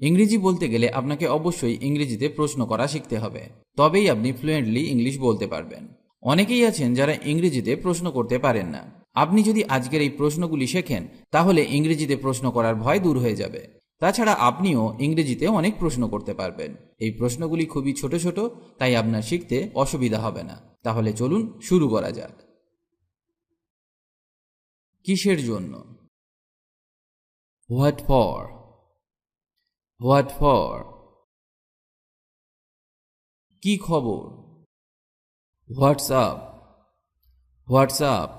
ইংরেজি বলতে গেলে আপনাকে অবশ্যই ইংরেজিতে প্রশ্ন করা শিখতে হবে, তবেই আপনি ফ্লুয়েন্টলি ইংলিশ বলতে পারবেন। অনেকেই আছেন যারা ইংরেজিতে প্রশ্ন করতে পারেন না। আপনি যদি আজকের এই প্রশ্নগুলি শেখেন তাহলে ইংরেজিতে প্রশ্ন করার ভয় দূর হয়ে যাবে। তাছাড়া আপনিও ইংরেজিতে অনেক প্রশ্ন করতে পারবেন। এই প্রশ্নগুলি খুবই ছোট ছোট, তাই আপনার শিখতে অসুবিধা হবে না। তাহলে চলুন শুরু করা যাক। কিসের জন্য? What for? What for? কি খবর? হোয়াটসঅ্যাপ? হোয়াটসঅ্যাপ?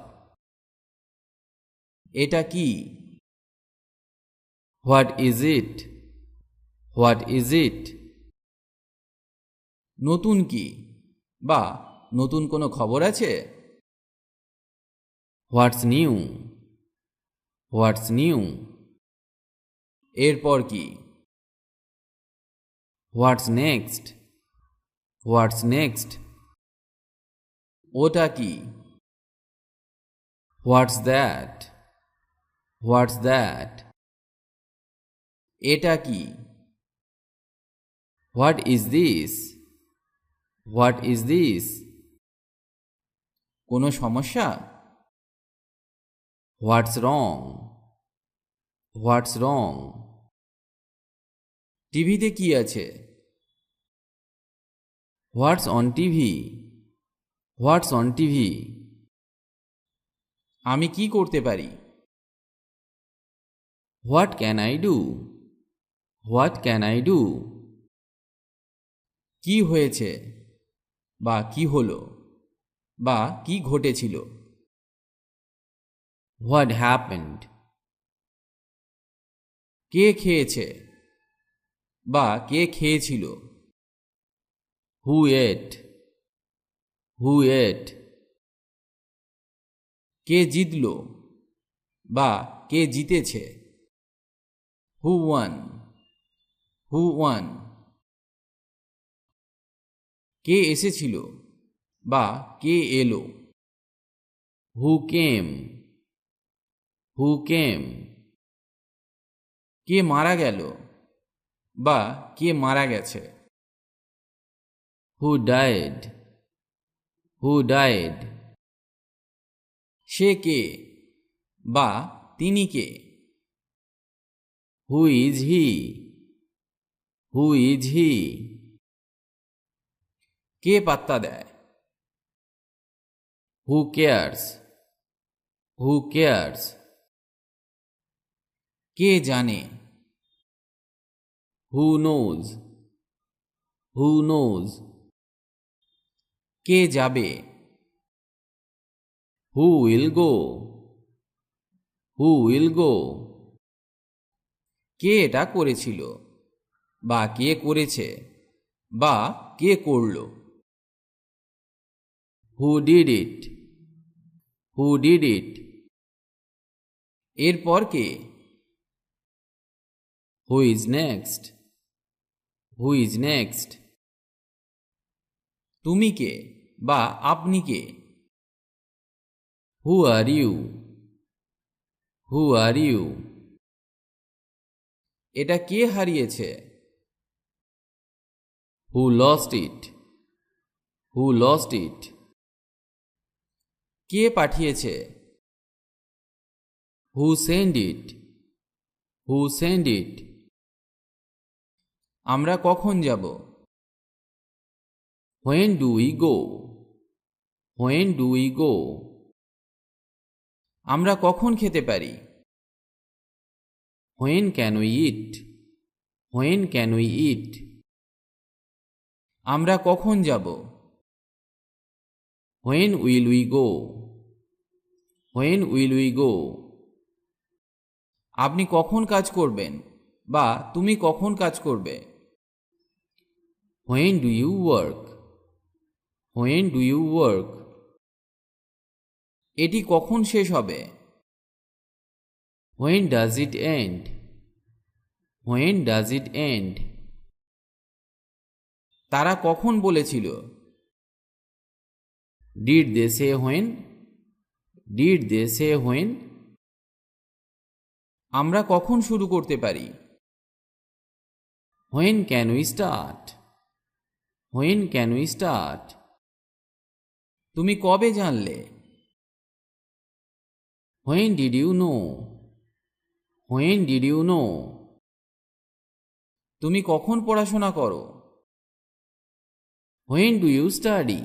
এটা কি? What is it? What is it? নতুন কি বা নতুন কোনো খবর আছে? What's new? What's new? এরপর কি? What's next? What's next? ওটা কি? What's that? What's that? এটা কি? What is this? What is this? কোনো সমস্যা? হোয়াটস রং? হোয়াটস রং? টিভিতে কি আছে? হোয়াটস on TV? What's on TV? আমি কি করতে পারি? What can I do? What can I do? কি হয়েছে বা কি হলো বা কি ঘটেছিল? What happened? কে খেয়েছে বা কে খেয়েছিল? হু এট? হু এট? কে জিতল বা কে জিতেছে? হু ওয়ান? হু ওয়ান? কে এসেছিল বা কে এলো? হু কেম? হু কেম? কে মারা গেল বা কে মারা গেছে? হু ডায়েড? হু ডায়েড? সে কে বা তিনি কে? Who is he? Who is he? কে পাত্তা দেয়? Who cares? Who cares? কে জানে? Who knows? Who knows? কে যাবে? Who will go? Who will go? কে এটা করেছিল বা কে করেছে বা কে করল? Who did it? Who did it? এরপর কে? Who is next? Who is next? তুমি কে বা আপনি কে? হু are you? Who are you? এটা কে হারিয়েছে? হু lost it? Who lost it? কে পাঠিয়েছে? Who send it? Who send it? আমরা কখন যাব? When do we go? When do we go? আমরা কখন খেতে পারি? When can we eat? When can we eat? আমরা কখন যাব? When will we go? When will we go? আপনি কখন কাজ করবেন বা তুমি কখন কাজ করবে? When do you work? When do you work? এটি কখন শেষ হবে? When does it end? When does it end? তারা কখন বলেছিল? Did they say when? Did they say when? আমরা কখন শুরু করতে পারি? When can we start? When can we start? তুমি কবে জানলে? When did you know? When did you know? তুমি কখন পড়াশোনা করো? When do you study?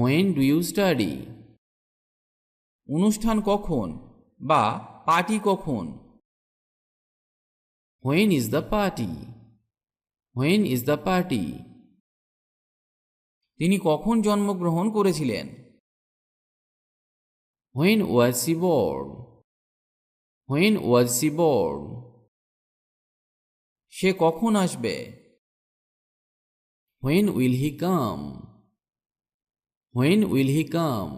When do you study? অনুষ্ঠান কখন বা পার্টি কখন? When is the party? When is the party? তিনি কখন জন্মগ্রহণ করেছিলেন? When was she born? When was she born? সে কখন আসবে? When will he come? When will he come?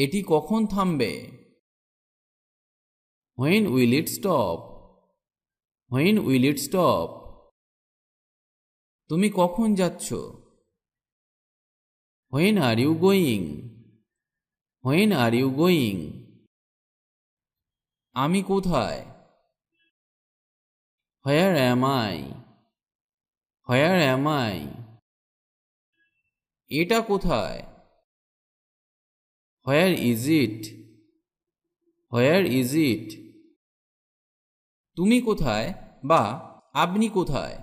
এটি কখন থামবে? When will it stop? When will it stop? তুমি কখন যাচ্ছ? When are you going? When are you going? আমি কোথায়? Where am I? Where am I? এটা কোথায়? Where is it? Where is it? তুমি কোথায় বা আপনি কোথায়?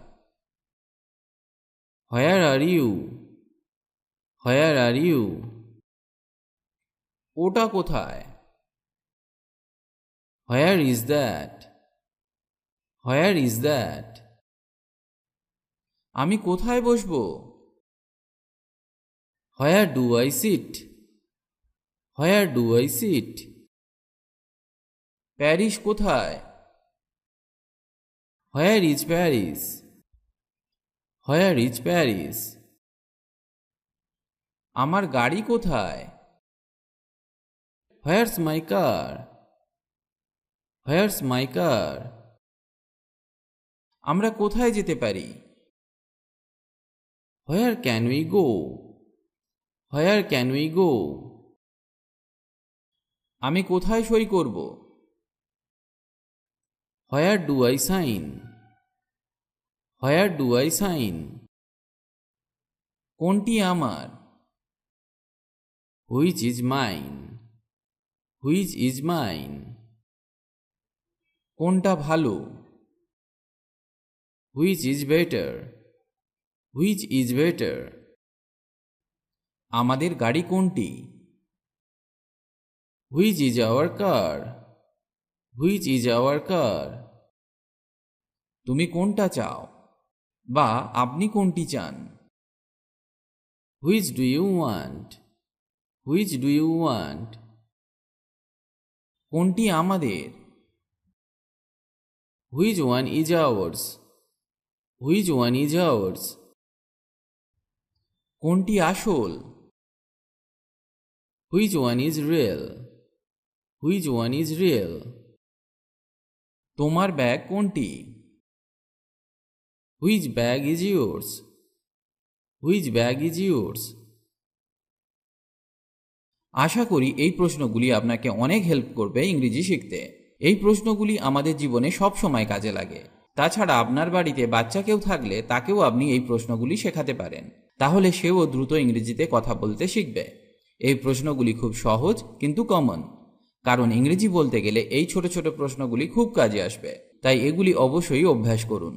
Where are you? Where are you? ওটা কোথায়? Where is that? Where is that? আমি কোথায় বসবো? Where do I sit? Where do I sit? Paris কোথায়? Where is Paris? Where is Paris? আমার গাড়ি কোথায়? Where's my car? Where's my car? আমরা কোথায় যেতে পারি? Where can we go? Where can we go? আমি কোথায় সই করব? Where do I sign? Where do I sign? কোনটি আমার? Which is mine? Which is mine? কোনটা ভালো? Which is better? Which is better? আমাদের গাড়ি কোনটি? Which is our car? Which is our car? তুমি কোনটা চাও বা আপনি কোনটি চান? Which do you want? Which do you want? কোনটি আমাদের? Which one is ours? Which one is ours? কোনটি আসল? Which one is real? Which one is real? তোমার ব্যাগ কোনটি? Which bag is yours? Which bag is yours? আশা করি এই প্রশ্নগুলি আপনাকে অনেক হেল্প করবে ইংরেজি শিখতে। এই প্রশ্নগুলি আমাদের জীবনে সব সময় কাজে লাগে। তাছাড়া আপনার বাড়িতে বাচ্চা কেউ থাকলে তাকেও আপনি এই প্রশ্নগুলি শেখাতে পারেন, তাহলে সেও দ্রুত ইংরেজিতে কথা বলতে শিখবে। এই প্রশ্নগুলি খুব সহজ কিন্তু কমন, কারণ ইংরেজি বলতে গেলে এই ছোট ছোট প্রশ্নগুলি খুব কাজে আসবে, তাই এগুলি অবশ্যই অভ্যাস করুন।